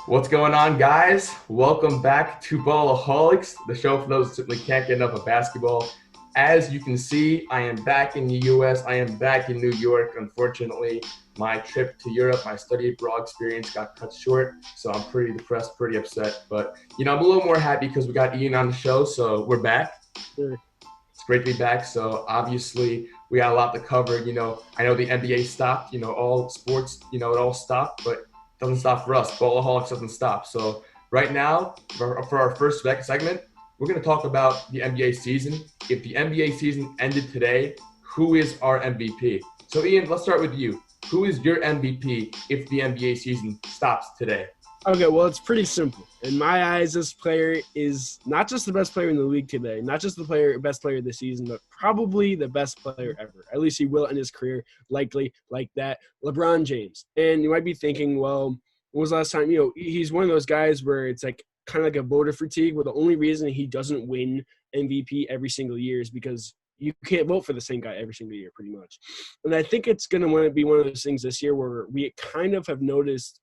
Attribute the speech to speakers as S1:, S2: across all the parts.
S1: What's going on, guys? Welcome back to Ballaholics, the show for those who simply can't get enough of basketball. As you can see, I am back in the US. I am back in New York. Unfortunately, my trip to Europe, my study abroad experience got cut short, so I'm pretty depressed, pretty upset. But, I'm a little more happy because we got Ian on the show, so we're back.
S2: Sure.
S1: It's great to be back. So obviously we got a lot to cover. I know the NBA stopped. All sports. It all stopped, but it doesn't stop for us. Ballaholics doesn't stop. So right now, for our first segment, we're going to talk about the NBA season. If the NBA season ended today, who is our MVP? So Ian, let's start with you. Who is your MVP if the NBA season stops today?
S2: Okay, well, it's pretty simple. In my eyes, this player is not just the best player in the league today, not just the best player this season, but probably the best player ever. At least he will end his career likely like that. LeBron James. And you might be thinking, well, when was the last time? He's one of those guys where it's like kind of like a voter fatigue, where the only reason he doesn't win MVP every single year is because you can't vote for the same guy every single year, pretty much. And I think it's going to be one of those things this year where we kind of have noticed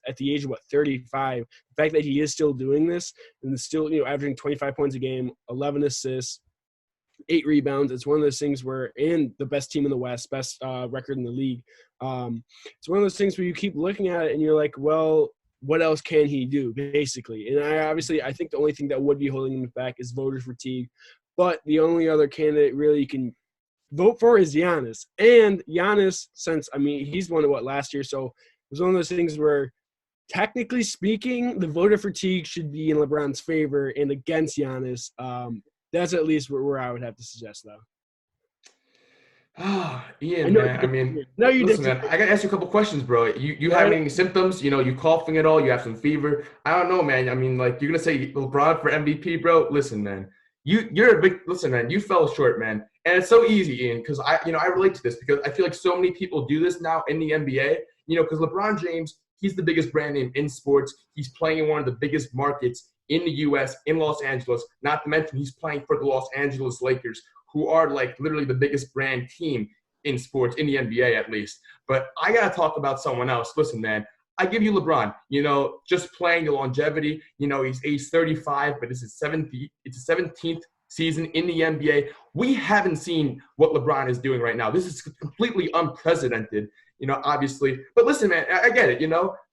S2: at the age of, 35, the fact that he is still doing this and still, averaging 25 points a game, 11 assists, 8 rebounds. It's one of those things where, and the best team in the West, best record in the league. It's one of those things where you keep looking at it and you're like, well, what else can he do, basically? And I think the only thing that would be holding him back is voter fatigue. But the only other candidate really you can vote for is Giannis. And Giannis, he's won it, last year? So it was one of those things where, technically speaking, the voter fatigue should be in LeBron's favor and against Giannis. That's at least where I would have to suggest, though.
S1: Ian, man. Listen, man, I gotta ask you a couple questions, bro. You having any symptoms? You coughing at all? You have some fever? I don't know, man. You're gonna say LeBron for MVP, bro? Listen, man. Listen, man, you fell short, man. And it's so easy, Ian, because I relate to this because I feel like so many people do this now in the NBA, because LeBron James, he's the biggest brand name in sports. He's playing in one of the biggest markets in the U.S., in Los Angeles, not to mention he's playing for the Los Angeles Lakers, who are like literally the biggest brand team in sports, in the NBA at least. But I got to talk about someone else. Listen, man, I give you LeBron, just playing the longevity. He's age 35, but it's his 17th season in the NBA. We haven't seen what LeBron is doing right now. This is completely unprecedented, obviously. But listen, man, I get it,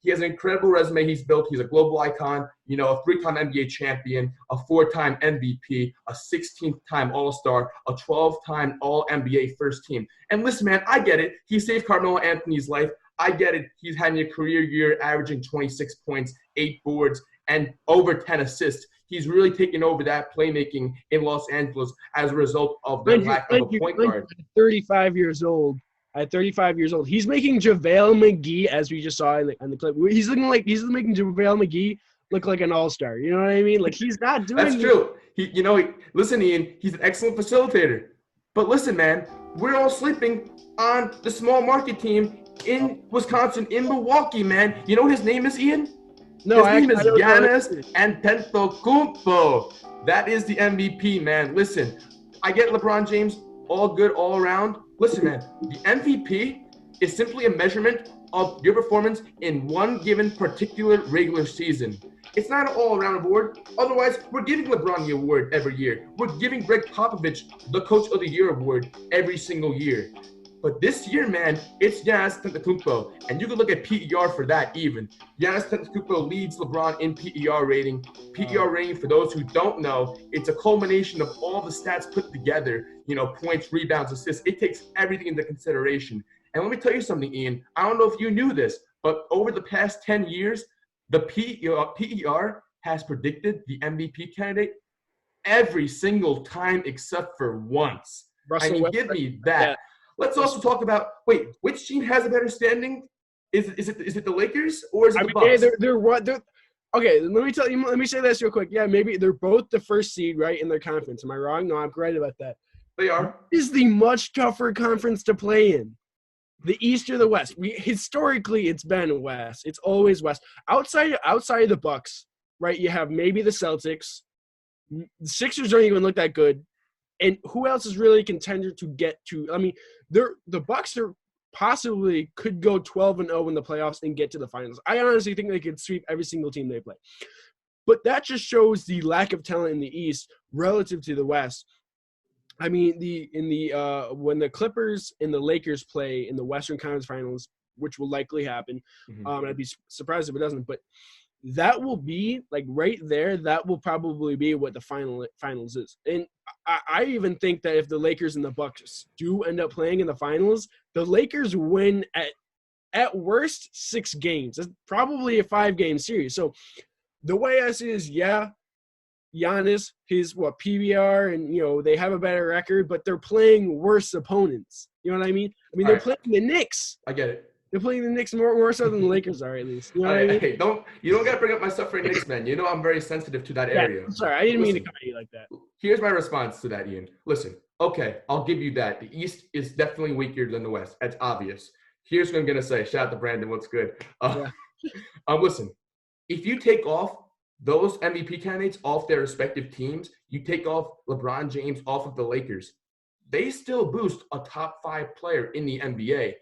S1: He has an incredible resume he's built. He's a global icon, a 3-time NBA champion, a 4-time MVP, a 16th-time All-Star, a 12-time All-NBA first team. And listen, man, I get it. He saved Carmelo Anthony's life. I get it. He's having a career year averaging 26 points, 8 boards, and over 10 assists. He's really taken over that playmaking in Los Angeles as a result of the lack of a point guard.
S2: 35 years old. At 35 years old, he's making JaVale McGee, as we just saw in the clip. He's making JaVale McGee look like an all-star. You know what I mean? Like, he's not doing.
S1: That's true. Listen, Ian, he's an excellent facilitator. But listen, man, we're all sleeping on the small market team in Wisconsin, in Milwaukee, man. You know what his name is, Ian?
S2: No,
S1: his name is Giannis Antetokounmpo. That is the MVP, man. Listen, I get LeBron James, all good all around. Listen, man, the MVP is simply a measurement of your performance in one given particular regular season. It's not an all-around award. Otherwise, we're giving LeBron the award every year. We're giving Greg Popovich the Coach of the Year award every single year. But this year, man, it's Giannis Antetokounmpo, and you can look at PER for that even. Giannis Antetokounmpo leads LeBron in PER rating. PER rating, for those who don't know, it's a culmination of all the stats put together, points, rebounds, assists. It takes everything into consideration. And let me tell you something, Ian. I don't know if you knew this, but over the past 10 years, the PER has predicted the MVP candidate every single time except for once. Give me that. Yeah. Let's also talk about, which team has a better standing? Is it the Lakers or is it the Bucks?
S2: They're okay, let me say this real quick. Yeah, maybe they're both the first seed, right, in their conference. Am I wrong? No, I'm right about that.
S1: They are.
S2: This is the much tougher conference to play in. The East or the West. Historically, it's been West. It's always West. Outside of the Bucks, right, you have maybe the Celtics. The Sixers don't even look that good. And who else is really a contender to get to? I mean, the Bucks are possibly could go 12-0 in the playoffs and get to the finals. I honestly think they could sweep every single team they play. But that just shows the lack of talent in the East relative to the West. I mean, when the Clippers and the Lakers play in the Western Conference Finals, which will likely happen, I'd be surprised if it doesn't. But that will be like right there. That will probably be what the finals is. And I even think that if the Lakers and the Bucks do end up playing in the finals, the Lakers win at worst 6 games. It's probably a 5-game series. So the way I see it is, Giannis, his PBR, and they have a better record, but they're playing worse opponents. You know what I mean? They're playing the Knicks.
S1: I get it.
S2: They're playing the Knicks more so than the Lakers are, at least. You know what I mean?
S1: Hey, you don't gotta bring up my stuff for Knicks, man. You know I'm very sensitive to that area.
S2: I'm sorry, I didn't mean to come at you like that.
S1: Here's my response to that, Ian. Listen, okay, I'll give you that. The East is definitely weaker than the West. That's obvious. Here's what I'm gonna say. Shout out to Brandon. What's good? Listen, if you take off those MVP candidates off their respective teams, you take off LeBron James off of the Lakers, they still boost a top 5 player in the NBA,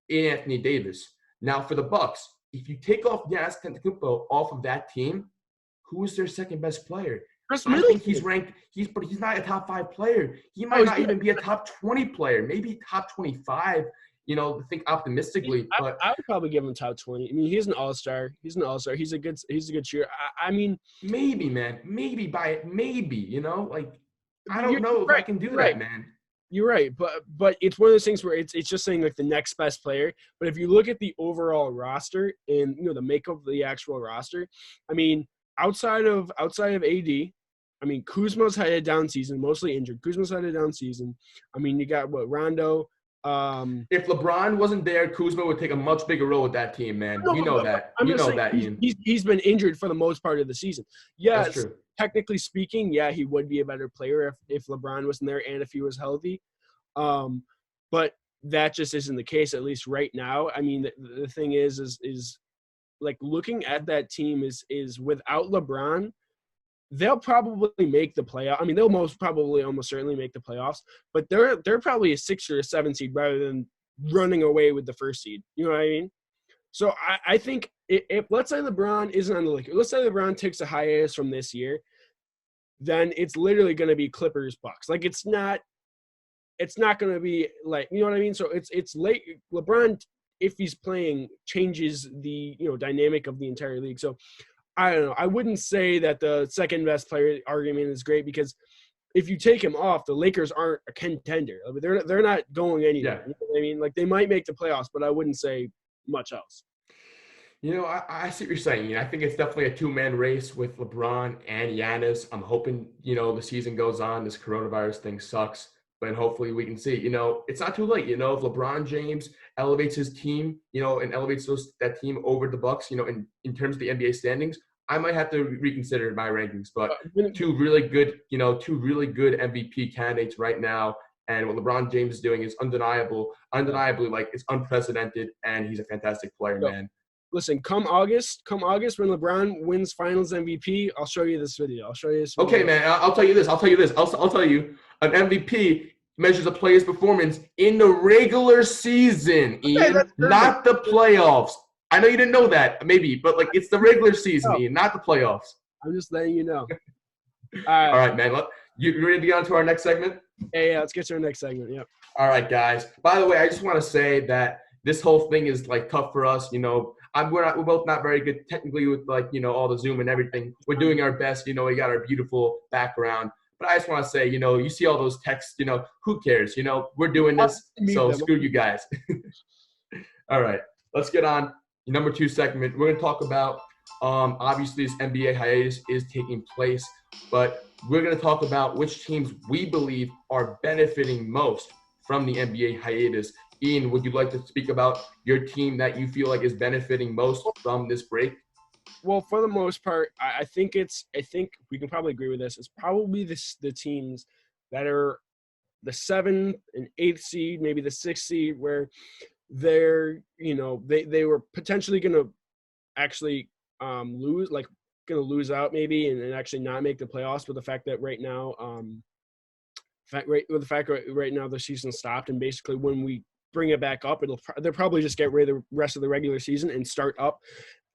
S1: in Anthony Davis. Now for the Bucks, if you take off Giannis Antetokounmpo off of that team, who is their second best player? I think he's ranked. But he's not a top 5 player. He might not even be a top 20 player. Maybe top 25. Think optimistically. But
S2: I would probably give him top 20. He's an all-star. He's a good shooter.
S1: maybe, man. Maybe. I don't know if I can do that, man.
S2: You're right, but it's one of those things where it's just saying like the next best player. But if you look at the overall roster and the makeup of the actual roster, outside of AD, Kuzma's had a down season, mostly injured. Kuzma's had a down season. You got Rondo.
S1: If LeBron wasn't there, Kuzma would take a much bigger role with that team, man. You know that, Ian.
S2: He's been injured for the most part of the season. Yeah,
S1: that's true.
S2: Technically speaking, he would be a better player if LeBron wasn't there and if he was healthy. But that just isn't the case, at least right now. The thing is like looking at that team is without LeBron, they'll probably make the playoff. They'll almost certainly make the playoffs, but they're probably a 6 or a 7 seed rather than running away with the first seed. You know what I mean? So I think if let's say LeBron isn't on the Lakers, let's say LeBron takes a hiatus from this year, then it's literally going to be Clippers Bucks. Like it's not going to be like, you know what I mean? So it's late. LeBron, if he's playing, changes the dynamic of the entire league. So I don't know. I wouldn't say that the second best player argument is great because if you take him off, the Lakers aren't a contender. They're not going anywhere.
S1: Yeah.
S2: You know what I mean? Like they might make the playoffs, but I wouldn't say much else.
S1: I see what you're saying. I think it's definitely a 2-man race with LeBron and Giannis. I'm hoping, the season goes on. This coronavirus thing sucks, but hopefully we can see, it's not too late. If LeBron James elevates his team, and elevates that team over the Bucks, in terms of the NBA standings, I might have to reconsider my rankings. But two really good MVP candidates right now. And what LeBron James is doing is undeniably, like it's unprecedented, and he's a fantastic player, man.
S2: Listen, come August when LeBron wins Finals MVP, I'll show you this video.
S1: Okay, man. I'll tell you this. I'll tell you, an MVP measures a player's performance in the regular season, Ian, not the playoffs. I know you didn't know that, maybe, but like it's the regular season, Ian, not the playoffs.
S2: I'm just letting you know.
S1: All right, man. You ready to get on to our next segment?
S2: Yeah, let's get to our next segment. Yep.
S1: All right, guys. By the way, I just want to say that this whole thing is like tough for us, we're both not very good technically with all the Zoom and everything. We're doing our best, we got our beautiful background. But I just want to say, you see all those texts, who cares? We're doing this, so screw you guys. All right, let's get on number 2 segment. We're going to talk about, obviously this NBA hiatus is taking place, but we're going to talk about which teams we believe are benefiting most from the NBA hiatus. Ian, would you like to speak about your team that you feel like is benefiting most from this break?
S2: Well, for the most part, I think we can probably agree with this. It's probably the teams that are the 7th and 8th seed, maybe the 6th seed, where they're, they were potentially going to actually lose out maybe and actually not make the playoffs. But the fact that right now, right now the season stopped, and basically when we bring it back up. They'll probably just get rid of the rest of the regular season and start up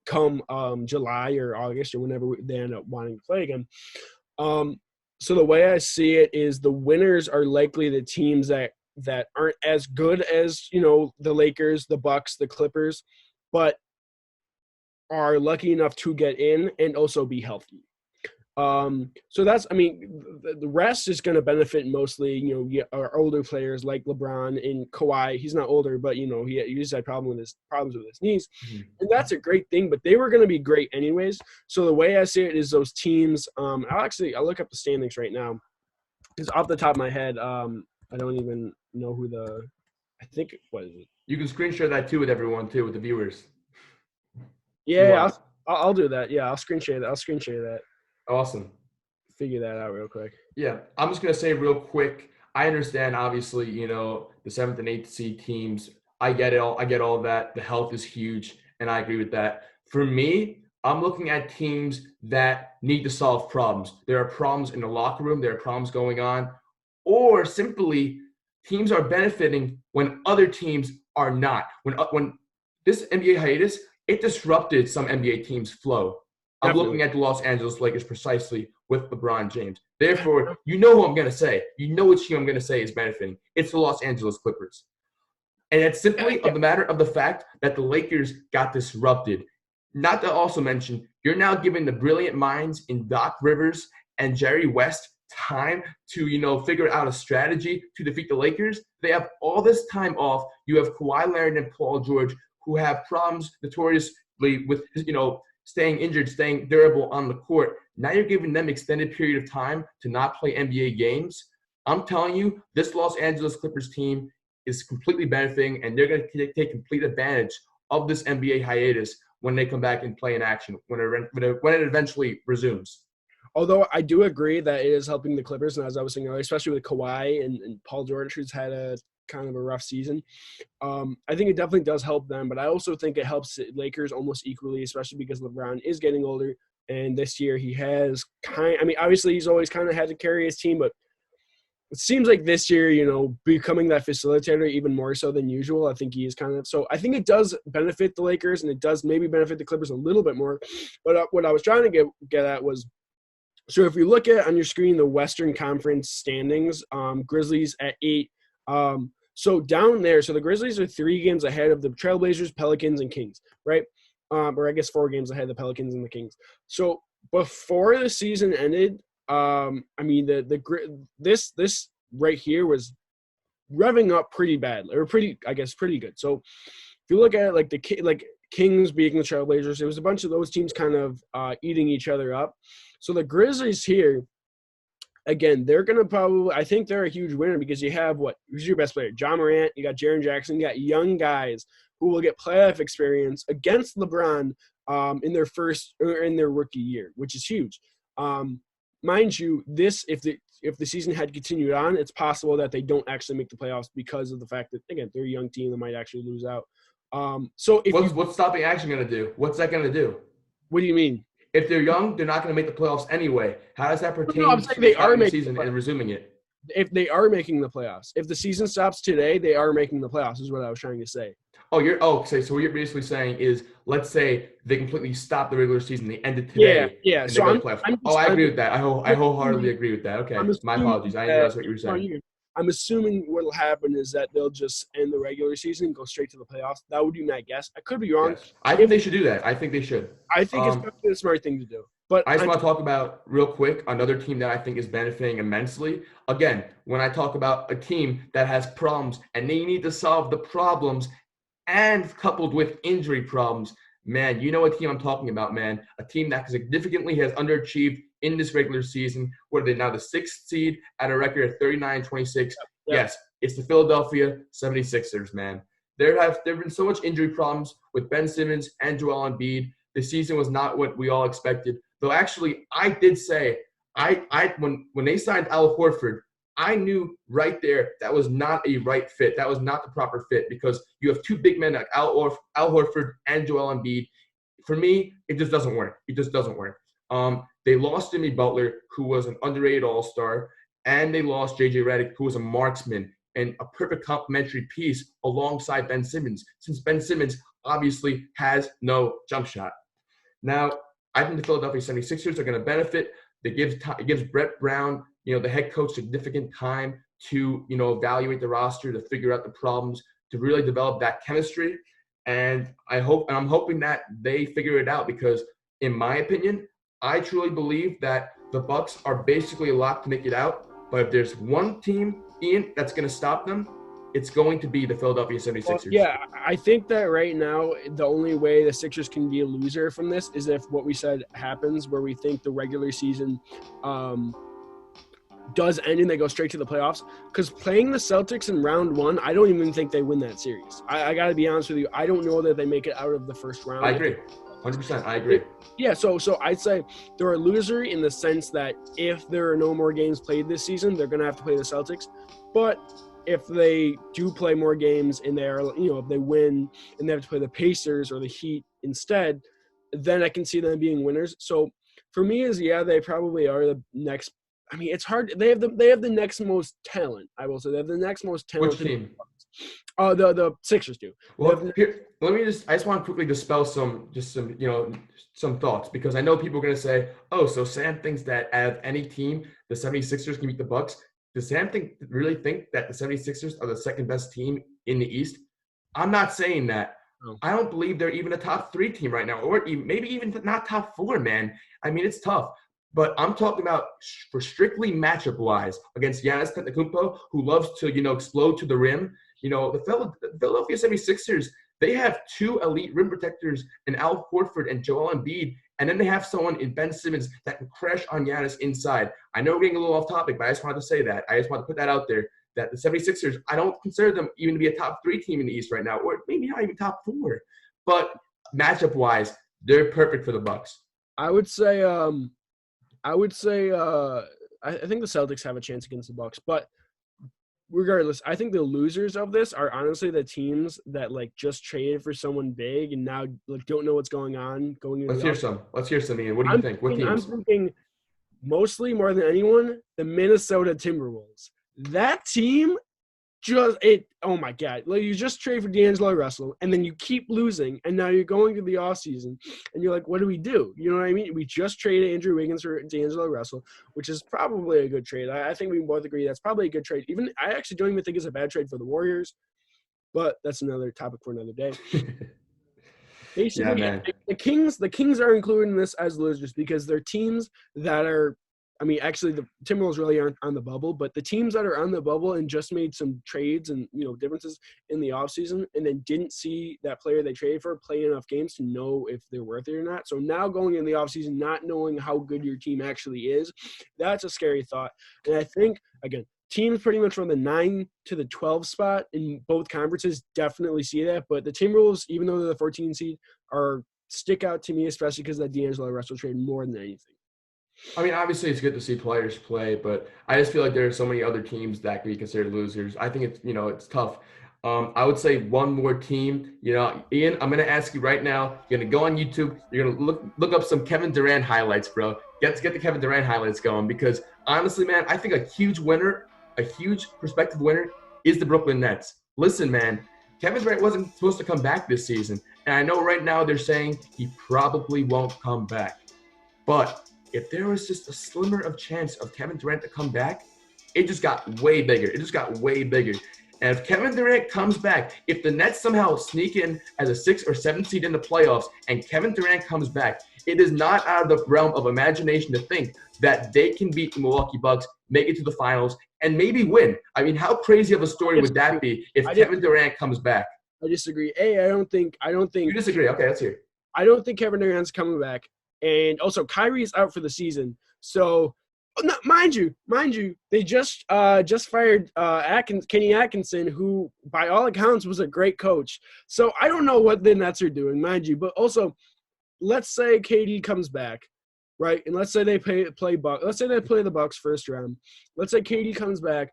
S2: come July or August or whenever they end up wanting to play again. So the way I see it is the winners are likely the teams that aren't as good as, the Lakers, the Bucks, the Clippers, but are lucky enough to get in and also be healthy. So that's, the rest is going to benefit mostly, our older players like LeBron and Kawhi. He's not older, but he's had problems with his knees, and that's a great thing. But they were going to be great anyways. So the way I see it is those teams. I'll look up the standings right now because off the top of my head, I don't even know who I think what is it?
S1: You can screen share that too with everyone too with the viewers.
S2: Yeah, I'll do that. Yeah, I'll screen share that.
S1: Awesome.
S2: Figure that out real quick.
S1: Yeah, I'm just going to say real quick, I understand, obviously, the 7th and 8th seed teams. I get it all. I get all that. The health is huge, and I agree with that. For me, I'm looking at teams that need to solve problems. There are problems in the locker room. There are problems going on. Or simply, teams are benefiting when other teams are not. When this NBA hiatus, it disrupted some NBA teams' flow. I'm looking at the Los Angeles Lakers precisely with LeBron James. Therefore, you know who I'm going to say. You know which team I'm going to say is benefiting. It's the Los Angeles Clippers. And it's simply of the matter of the fact that the Lakers got disrupted. Not to also mention, you're now giving the brilliant minds in Doc Rivers and Jerry West time to, figure out a strategy to defeat the Lakers. They have all this time off. You have Kawhi Leonard and Paul George who have problems notoriously with, staying injured, staying durable on the court. Now you're giving them extended period of time to not play NBA games. I'm telling you, this Los Angeles Clippers team is completely benefiting, and they're going to take complete advantage of this NBA hiatus when they come back and play in action, when it eventually resumes.
S2: Although I do agree that it is helping the Clippers, and as I was saying earlier, especially with Kawhi and Paul George, who's had a kind of a rough season. I think it definitely does help them, but I also think it helps the Lakers almost equally, especially because LeBron is getting older, and this year he has obviously he's always kind of had to carry his team, but it seems like this year, becoming that facilitator even more so than usual. I think he is so I think it does benefit the Lakers, and it does maybe benefit the Clippers a little bit more. But what I was trying to get at was, so if you look at on your screen the Western Conference standings, Grizzlies at 8. So down there, so the Grizzlies are 3 games ahead of the Trailblazers, Pelicans, and Kings, right? Or I guess 4 games ahead of the Pelicans and the Kings. So before the season ended, this right here was revving up pretty bad, or pretty good. So if you look at it, like Kings beating the Trailblazers, it was a bunch of those teams kind of eating each other up. So the Grizzlies here, again, they're going to I think they're a huge winner because you have who's your best player? Ja Morant, you got Jaren Jackson, you got young guys who will get playoff experience against LeBron in their rookie year, which is huge. Mind you, if the season had continued on, it's possible that they don't actually make the playoffs because of the fact that, again, they're a young team that might actually lose out. So
S1: what's stopping action going to do? What's that going to do?
S2: What do you mean?
S1: If they're young, they're not going to make the playoffs anyway. How does that pertain
S2: to the
S1: season and resuming it?
S2: If they are making the playoffs, if the season stops today, they are making the playoffs. Is what I was trying to say.
S1: So what you're basically saying is, let's say they completely stop the regular season, they end it today.
S2: Yeah.
S1: So I agree with that. I wholeheartedly agree with that. Okay, my apologies. I didn't know that's what you were saying.
S2: I'm assuming what will happen is that they'll just end the regular season and go straight to the playoffs. That would be my guess. I could be wrong.
S1: Yes. I think they should do that. I think they should.
S2: I think it's probably the smart thing to do. But
S1: I just want to talk about real quick another team that I think is benefiting immensely. Again, when I talk about a team that has problems and they need to solve the problems and coupled with injury problems, man, you know what team I'm talking about, man. A team that significantly has underachieved in this regular season, where they're now the 6th seed at a record of 39-26. Yep. Yes, it's the Philadelphia 76ers, man. There have been so much injury problems with Ben Simmons and Joel Embiid. The season was not what we all expected. Though actually, I did say, when they signed Al Horford, I knew right there that was not a right fit. That was not the proper fit because you have 2 big men like Al Horford and Joel Embiid. For me, it just doesn't work. It just doesn't work. They lost Jimmy Butler, who was an underrated all-star, and they lost J.J. Redick, who was a marksman. and a perfect complementary piece alongside Ben Simmons, since Ben Simmons obviously has no jump shot. Now, I think the Philadelphia 76ers are going to benefit. It gives Brett Brown, the head coach, significant time to, evaluate the roster, to figure out the problems, to really develop that chemistry. And I'm hoping that they figure it out because, in my opinion, I truly believe that the Bucks are basically locked to make it out. But if there's one team, Ian, that's going to stop them, it's going to be the Philadelphia 76ers.
S2: Well, yeah, I think that right now the only way the Sixers can be a loser from this is if what we said happens, where we think the regular season does end and they go straight to the playoffs. Because playing the Celtics in round one, I don't even think they win that series. I got to be honest with you. I don't know that they make it out of the first round.
S1: I agree. 100%. I agree.
S2: Yeah, so I'd say they're a loser in the sense that if there are no more games played this season, they're going to have to play the Celtics. But if they do play more games and they're, if they win and they have to play the Pacers or the Heat instead, then I can see them being winners. So for me they probably are the next. I mean, it's hard. They have the next most talent. I will say they have the next most talent.
S1: Which team?
S2: The Sixers do.
S1: Well, here, I just want to quickly dispel some thoughts, because I know people are going to say, oh, so Sam thinks that out of any team, the 76ers can beat the Bucks. Does Sam really think that the 76ers are the second best team in the East? I'm not saying that.
S2: Oh.
S1: I don't believe they're even a top 3 team right now, or maybe even not top 4, man. I mean, it's tough. But I'm talking about for strictly matchup-wise against Giannis Antetokounmpo, who loves to, explode to the rim. The Philadelphia 76ers, they have 2 elite rim protectors in Al Horford and Joel Embiid, and then they have someone in Ben Simmons that can crash on Giannis inside. I know we're getting a little off topic, but I just wanted to say that. I just want to put that out there, that the 76ers, I don't consider them even to be a top 3 team in the East right now, or maybe not even top 4. But matchup-wise, they're perfect for the Bucks.
S2: I think the Celtics have a chance against the Bucks, but regardless, I think the losers of this are honestly the teams that just traded for someone big and now don't know what's going on going into.
S1: Let's hear some, Ian. What do you think? What teams?
S2: I'm thinking mostly, more than anyone, the Minnesota Timberwolves. That team oh my God. You just trade for D'Angelo Russell and then you keep losing, and now you're going through the offseason and you're like, what do we do? You know what I mean? We just traded Andrew Wiggins for D'Angelo Russell, which is probably a good trade. I think we both agree that's probably a good trade. I actually don't even think it's a bad trade for the Warriors, but that's another topic for another day. Basically, yeah, the Kings are included in this as losers because they're teams that are – actually, the Timberwolves really aren't on the bubble, but the teams that are on the bubble and just made some trades and, differences in the offseason and then didn't see that player they traded for play enough games to know if they're worth it or not. So now going in the offseason, not knowing how good your team actually is, that's a scary thought. And I think, again, teams pretty much from the 9 to the 12 spot in both conferences definitely see that. But the Timberwolves, even though they're the 14 seed, stick out to me, especially because that D'Angelo Russell trade more than anything.
S1: Obviously it's good to see players play, but I just feel like there are so many other teams that can be considered losers. I think it's tough. I would say one more team. Ian, I'm going to ask you right now. You're going to go on YouTube. You're going to look up some Kevin Durant highlights, bro. Get the Kevin Durant highlights going, because honestly, man, I think a huge prospective winner is the Brooklyn Nets. Listen, man, Kevin Durant wasn't supposed to come back this season, and I know right now they're saying he probably won't come back, but if there was just a slimmer of chance of Kevin Durant to come back, it just got way bigger. And if Kevin Durant comes back, if the Nets somehow sneak in as a 6 or 7 seed in the playoffs and Kevin Durant comes back, it is not out of the realm of imagination to think that they can beat the Milwaukee Bucks, make it to the finals, and maybe win. How crazy of a story would that be if Kevin Durant comes back?
S2: I disagree. I don't think.
S1: You disagree? Okay, let's hear it.
S2: I don't think Kevin Durant's coming back. And also, Kyrie's out for the season. So, mind you, they just fired Kenny Atkinson, who, by all accounts, was a great coach. So, I don't know what the Nets are doing, mind you. But also, let's say KD comes back, right? And let's say they play Bucks. Let's say they play the Bucks first round. Let's say KD comes back.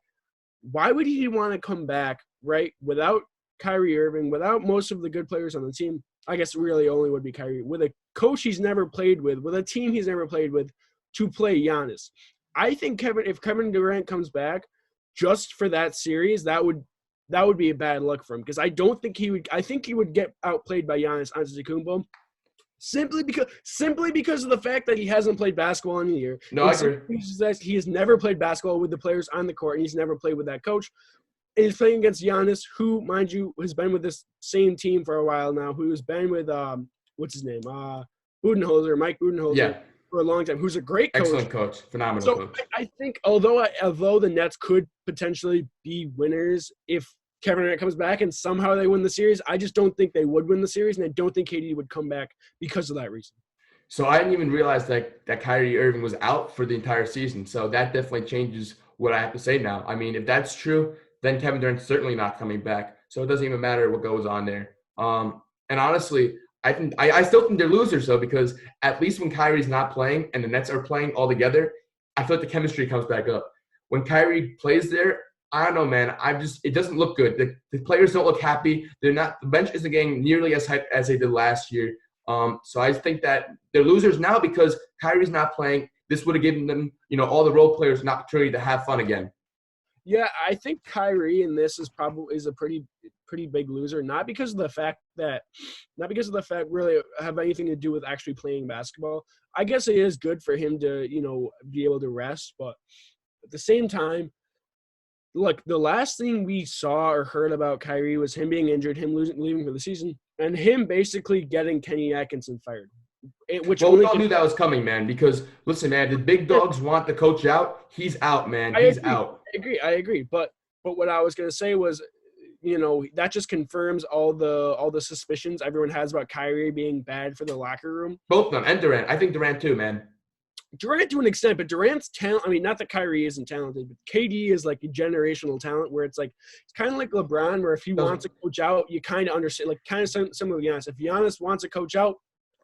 S2: Why would he want to come back, right, without Kyrie Irving, without most of the good players on the team? I guess really only would be Kyrie, with a coach he's never played with a team he's never played with, to play Giannis. I think if Kevin Durant comes back, just for that series, that would be a bad look for him because I don't think he would. I think he would get outplayed by Giannis Antetokounmpo simply because of the fact that he hasn't played basketball in a year.
S1: No, I agree.
S2: He has never played basketball with the players on the court, and he's never played with that coach. And he's playing against Giannis, who, mind you, has been with this same team for a while now, who has been with what's his name? Mike Budenholzer for a long time, who's a great coach.
S1: Excellent coach. Phenomenal coach.
S2: I think although the Nets could potentially be winners if Kevin Durant comes back and somehow they win the series, I just don't think they would win the series, and I don't think KD would come back because of that reason.
S1: So I didn't even realize that Kyrie Irving was out for the entire season. So that definitely changes what I have to say now. I mean, if that's true, then Kevin Durant's certainly not coming back. So it doesn't even matter what goes on there. And honestly, I still think they're losers though, because at least when Kyrie's not playing and the Nets are playing all together, I feel like the chemistry comes back up. When Kyrie plays there, I don't know, man. It doesn't look good. The players don't look happy. The bench isn't getting nearly as hyped as they did last year. So I think that they're losers now because Kyrie's not playing. This would have given them, all the role players an opportunity to have fun again.
S2: Yeah, I think Kyrie in this is a pretty big loser, not because of the fact really have anything to do with actually playing basketball. I guess it is good for him to, be able to rest, but at the same time, look, the last thing we saw or heard about Kyrie was him being injured, him leaving for the season, and him basically getting Kenny Atkinson fired.
S1: We all knew that was coming, man, because, listen, man, the big dogs want the coach out. He's out, man. He's out.
S2: I agree. But what I was going to say was, that just confirms all the suspicions everyone has about Kyrie being bad for the locker room.
S1: Both of them, and Durant. I think Durant too, man.
S2: Durant to an extent, but Durant's talent, I mean, not that Kyrie isn't talented, but KD is like a generational talent where it's kind of like LeBron, where if he wants to coach out, you kind of understand, like kind of similar to Giannis. If Giannis wants to coach out,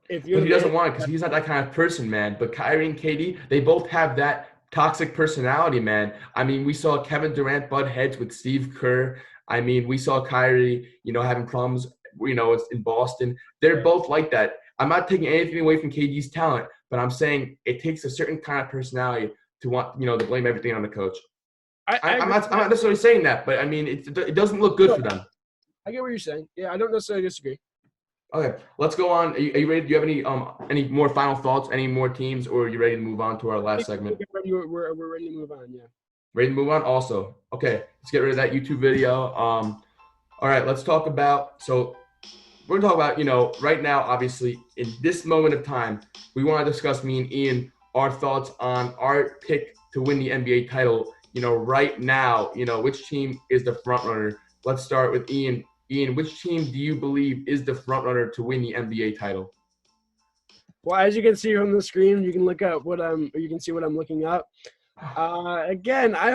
S1: but he doesn't want it because he's not that kind of person, man. But Kyrie and KD, they both have that toxic personality, man. I mean, we saw Kevin Durant butt heads with Steve Kerr. I mean, we saw Kyrie, having problems, in Boston. They're both like that. I'm not taking anything away from KD's talent, but I'm saying it takes a certain kind of personality to want, to blame everything on the coach. I'm not necessarily saying that, but I mean, it doesn't look good for them.
S2: I get what you're saying. Yeah, I don't necessarily disagree.
S1: Okay, let's go on. Are you ready? Do you have any more final thoughts? Any more teams, or are you ready to move on to our last segment?
S2: We're ready to move on. Yeah.
S1: Ready to move on. Also, okay, let's get rid of that YouTube video. All right, let's talk about. So we're gonna talk about right now. Obviously, in this moment of time, we want to discuss me and Ian our thoughts on our pick to win the NBA title. Right now, which team is the front runner? Let's start with Ian. Ian, which team do you believe is the front runner to win the NBA title?
S2: Well, as you can see on the screen, you can see what I'm looking up. Again, I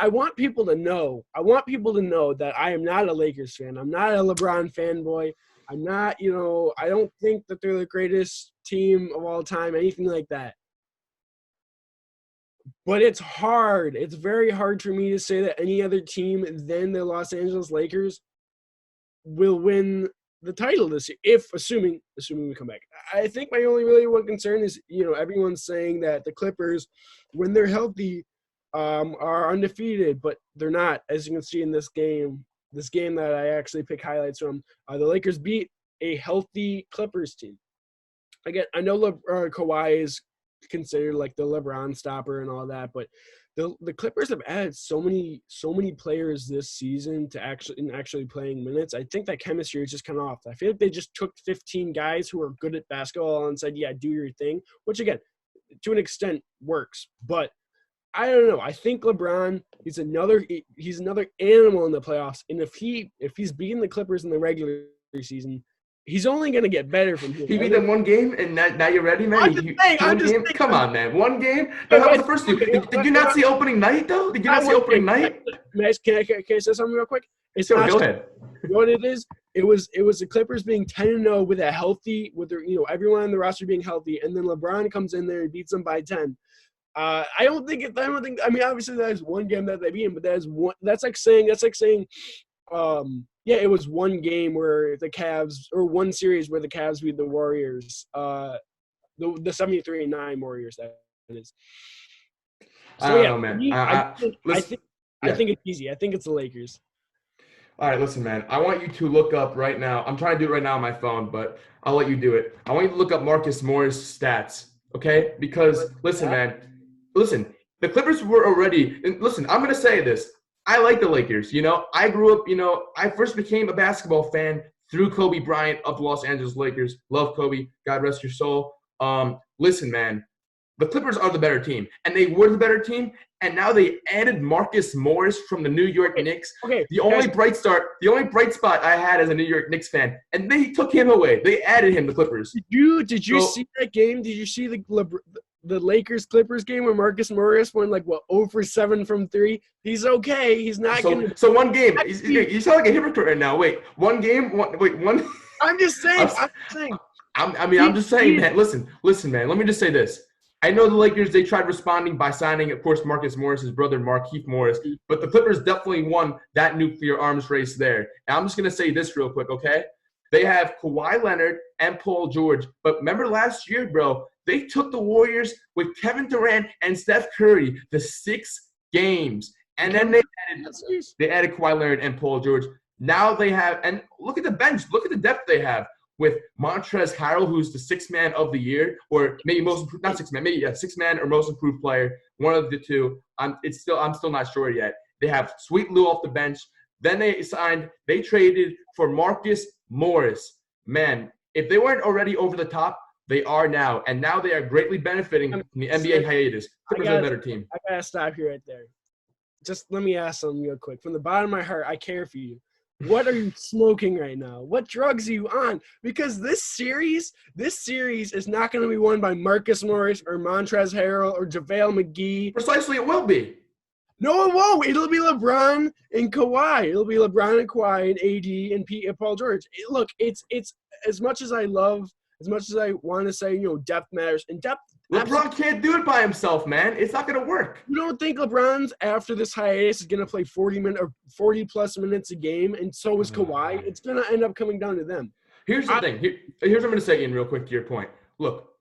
S2: want people to know that I am not a Lakers fan. I'm not a LeBron fanboy. I'm not, I don't think that they're the greatest team of all time, anything like that. But it's hard. It's very hard for me to say that any other team than the Los Angeles Lakers will win the title this year, assuming we come back. I think my only really one concern is, everyone's saying that the Clippers, when they're healthy, are undefeated, but they're not. As you can see in this game that I actually pick highlights from, the Lakers beat a healthy Clippers team. Again, I know Kawhi is considered like the LeBron stopper and all that, but the Clippers have added so many players this season to actually playing minutes. I think that chemistry is just kind of off. I feel like they just took 15 guys who are good at basketball and said, "Yeah, do your thing," which again, to an extent, works. But I don't know. I think LeBron he's another animal in the playoffs, and if he's beating the Clippers in the regular season, he's only going to get better from here.
S1: He beat them one game, and now you're ready, man? Come on, man. One game? That was the first two. Did you not see opening night, though? Did you not see opening night?
S2: Can I say something real quick?
S1: Go ahead.
S2: You know what it is? It was the Clippers being 10-0 with everyone on the roster being healthy, and then LeBron comes in there and beats them by 10. I mean, obviously that is one game that they beat him, but that's like saying it was one game where the Cavs, or one series where the Cavs beat the Warriors, the 73-9 Warriors, that is.
S1: So, I don't know, man.
S2: I think it's easy. I think it's the Lakers.
S1: All right, listen, man. I want you to look up right now. I'm trying to do it right now on my phone, but I'll let you do it. I want you to look up Marcus Morris stats, okay? Because, listen, man. Listen, the Clippers were already – listen, I'm going to say this. I like the Lakers, you know. I grew up, you know, I first became a basketball fan through Kobe Bryant of the Los Angeles Lakers. Love Kobe. God rest your soul. Listen, man. The Clippers are the better team, and they were the better team, and now they added Marcus Morris from the New York Knicks.
S2: Okay.
S1: The only bright spot I had as a New York Knicks fan, and they took him away. They added him, the Clippers.
S2: Did you see that game? Did you see the Lakers Clippers game where Marcus Morris went 0 for 7 from 3? He's okay. He's not going to.
S1: So one game. You sound like a hypocrite right now. Wait, one game. One.
S2: I'm just saying.
S1: I'm just saying, man. Listen, man. Let me just say this. I know the Lakers, they tried responding by signing, of course, Marcus Morris, his brother, Markieff Morris. But the Clippers definitely won that nuclear arms race there. And I'm just going to say this real quick, okay? They have Kawhi Leonard and Paul George. But remember last year, bro, they took the Warriors with Kevin Durant and Steph Curry the 6 games. And then they added Kawhi Leonard and Paul George. Now they have – and look at the bench. Look at the depth they have. With Montrezl Harrell, who's the 6th man of the year, or maybe most improved, not 6th man, maybe 6th man or most improved player, one of the two. I'm still not sure yet. They have Sweet Lou off the bench. Then they traded for Marcus Morris. Man, if they weren't already over the top, they are now. And now they are greatly benefiting from the NBA hiatus. Clippers are a better team.
S2: I got to stop you right there. Just let me ask something real quick. From the bottom of my heart, I care for you. What are you smoking right now? What drugs are you on? Because this series is not going to be won by Marcus Morris or Montrezl Harrell or JaVale McGee.
S1: Precisely, it will be.
S2: No, it won't. It'll be LeBron and Kawhi. It'll be LeBron and Kawhi and AD and Pete and Paul George. Look, it's as much as I want to say, depth matters. And depth.
S1: LeBron can't do it by himself, man. It's not going to work.
S2: You don't think LeBron's after this hiatus is going to play 40-plus minutes a game, and so is Kawhi? It's going to end up coming down to them.
S1: Here's the thing. Here's what I'm going to say, Ian, real quick to your point. Look,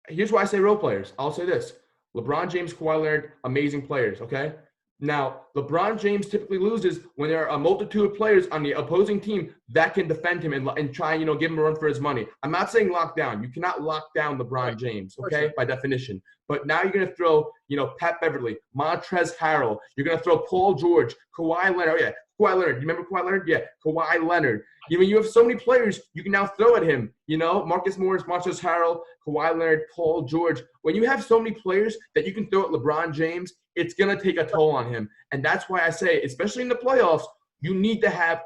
S1: here's why I say role players. I'll say this. LeBron James, Kawhi Leonard, amazing players, okay? Now, LeBron James typically loses when there are a multitude of players on the opposing team that can defend him and try, give him a run for his money. I'm not saying lock down. You cannot lock down LeBron James, okay, by definition. But now you're going to throw, Pat Beverly, Montrezl Harrell. You're going to throw Paul George, Kawhi Leonard. Yeah, Kawhi Leonard. You remember Kawhi Leonard? Yeah, Kawhi Leonard. You have so many players you can now throw at him. Marcus Morris, Montrezl Harrell, Kawhi Leonard, Paul George. When you have so many players that you can throw at LeBron James, it's going to take a toll on him. And that's why I say, especially in the playoffs, you need to have,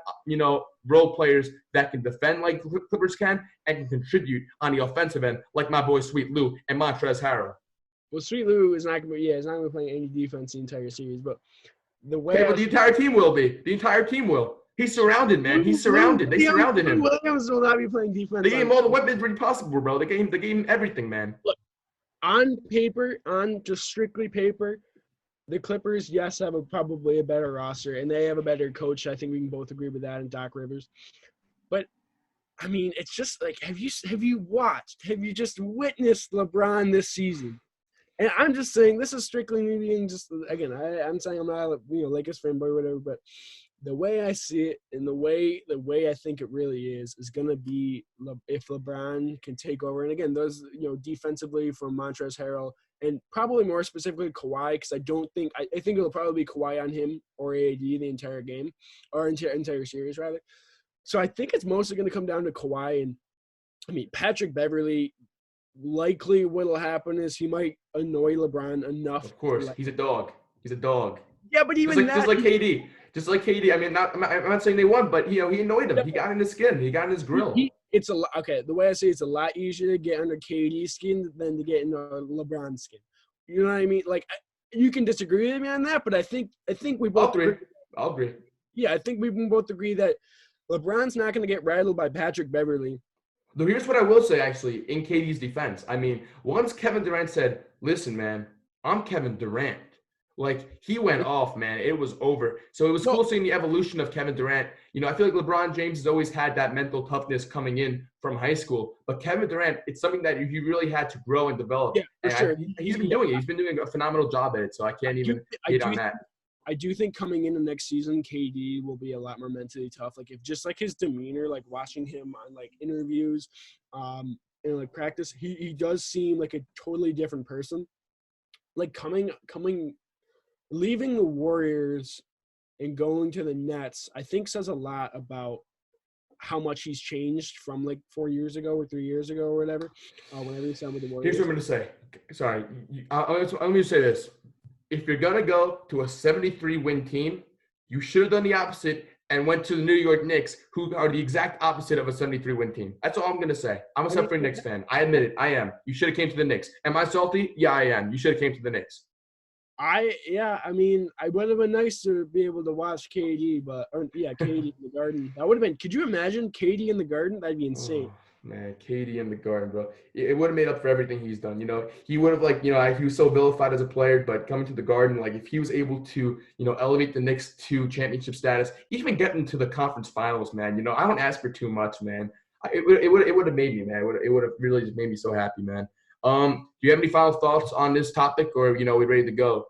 S1: role players that can defend like the Clippers can and can contribute on the offensive end, like my boy Sweet Lou and Montrezl Harrell.
S2: Well, Sweet Lou is not going to be playing any defense the entire series. But the way
S1: but the entire team will be. The entire team will. He's surrounded, man. He's surrounded. They surrounded him.
S2: Williams will not be playing defense.
S1: They gave him all the weapons really possible, bro. They gave him everything, man.
S2: Look, on paper, on just strictly paper, the Clippers, yes, have probably a better roster, and they have a better coach. I think we can both agree with that, and Doc Rivers. But, I mean, it's just like, have you just witnessed LeBron this season? And I'm just saying, this is strictly me being just, again, I'm saying I'm not a Lakers fanboy or whatever, but the way I see it and the way I think it really is going to be if LeBron can take over. And again, those, defensively from Montrezl Harrell and probably more specifically Kawhi, because I think it'll probably be Kawhi on him or AD the entire game or entire series rather. So I think it's mostly going to come down to Kawhi. And I mean, Patrick Beverly, likely what'll happen is he might annoy LeBron enough.
S1: Of course, he's a dog.
S2: Yeah, but even
S1: just like KD. I mean, I'm not saying they won, but he annoyed him. He got in his skin. He got in his grill.
S2: The way I say it's a lot easier to get under KD's skin than to get into LeBron's skin. You know what I mean? Like, you can disagree with me on that, but I think we both agree.
S1: I'll agree.
S2: Yeah, I think we can both agree that LeBron's not going to get rattled by Patrick Beverly.
S1: Though here's what I will say, actually, in KD's defense. I mean, once Kevin Durant said, "Listen, man, I'm Kevin Durant." Like, he went off, man. It was over. So it was cool seeing the evolution of Kevin Durant. I feel like LeBron James has always had that mental toughness coming in from high school. But Kevin Durant, it's something that he really had to grow and develop.
S2: Yeah, for sure.
S1: He's been doing it. He's been doing a phenomenal job at it. So I can't even hate on that.
S2: I do think coming into next season, KD will be a lot more mentally tough. Like if just like his demeanor, like watching him on like interviews, and like practice, he does seem like a totally different person. Like leaving the Warriors and going to the Nets, I think says a lot about how much he's changed from like 4 years ago or 3 years ago or whatever. Whenever he signed with the Warriors.
S1: Here's what I'm going to say. Sorry. Let me say this. If you're going to go to a 73-win team, you should have done the opposite and went to the New York Knicks, who are the exact opposite of a 73-win team. That's all I'm going to say. I'm a suffering Knicks fan. I admit it. I am. You should have came to the Knicks. Am I salty? Yeah, I am. You should have came to the Knicks.
S2: I mean, I would have been nice to be able to watch KD, KD in the Garden. That would have been. Could you imagine KD in the Garden? That'd be insane.
S1: Oh, man, KD in the Garden, bro. It would have made up for everything he's done. You know, he would have he was so vilified as a player, but coming to the Garden, like if he was able to, elevate the Knicks to championship status, even get into the conference finals, man. I don't ask for too much, man. It would have made me, man. It would have really just made me so happy, man. Do you have any final thoughts on this topic, or we ready to go?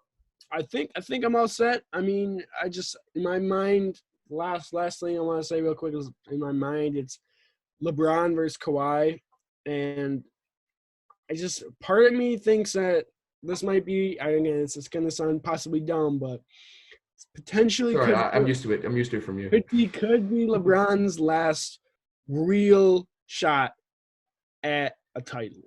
S2: I think I'm all set. I mean, I just in my mind, last thing I want to say real quick is in my mind it's LeBron versus Kawhi, and part of me thinks that this might be. It's just gonna sound possibly dumb, but potentially.
S1: Sorry, I'm used to it. I'm used to it from you.
S2: Could be LeBron's last real shot at a title.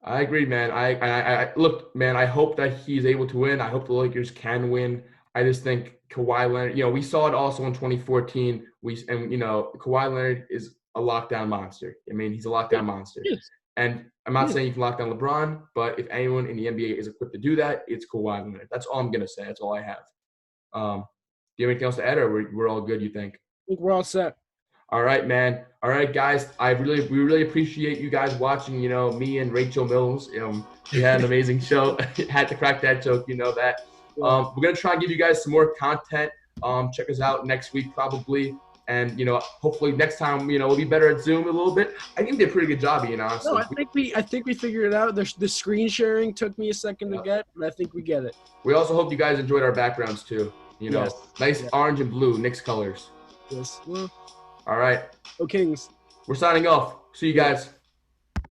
S1: I agree, man. I look, man. I hope that he's able to win. I hope the Lakers can win. I just think Kawhi Leonard. We saw it also in 2014. Kawhi Leonard is a lockdown monster. I mean, he's a lockdown monster.
S2: Yes.
S1: And I'm not saying you can lock down LeBron, but if anyone in the NBA is equipped to do that, it's Kawhi Leonard. That's all I'm gonna say. That's all I have. Do you have anything else to add, or we're all good? You think?
S2: I think we're all set.
S1: All right, man. All right, guys. We really appreciate you guys watching. Me and Rachel Mills. We had an amazing show. Had to crack that joke. You know that. We're gonna try and give you guys some more content. Check us out next week probably, and hopefully next time we'll be better at Zoom a little bit. I think we did a pretty good job, honestly.
S2: No, I think we figured it out. The screen sharing took me a second to get, but I think we get it.
S1: We also hope you guys enjoyed our backgrounds too. Nice orange and blue, Knicks colors.
S2: Yes. Well,
S1: all right.
S2: Kings.
S1: We're signing off. See you guys.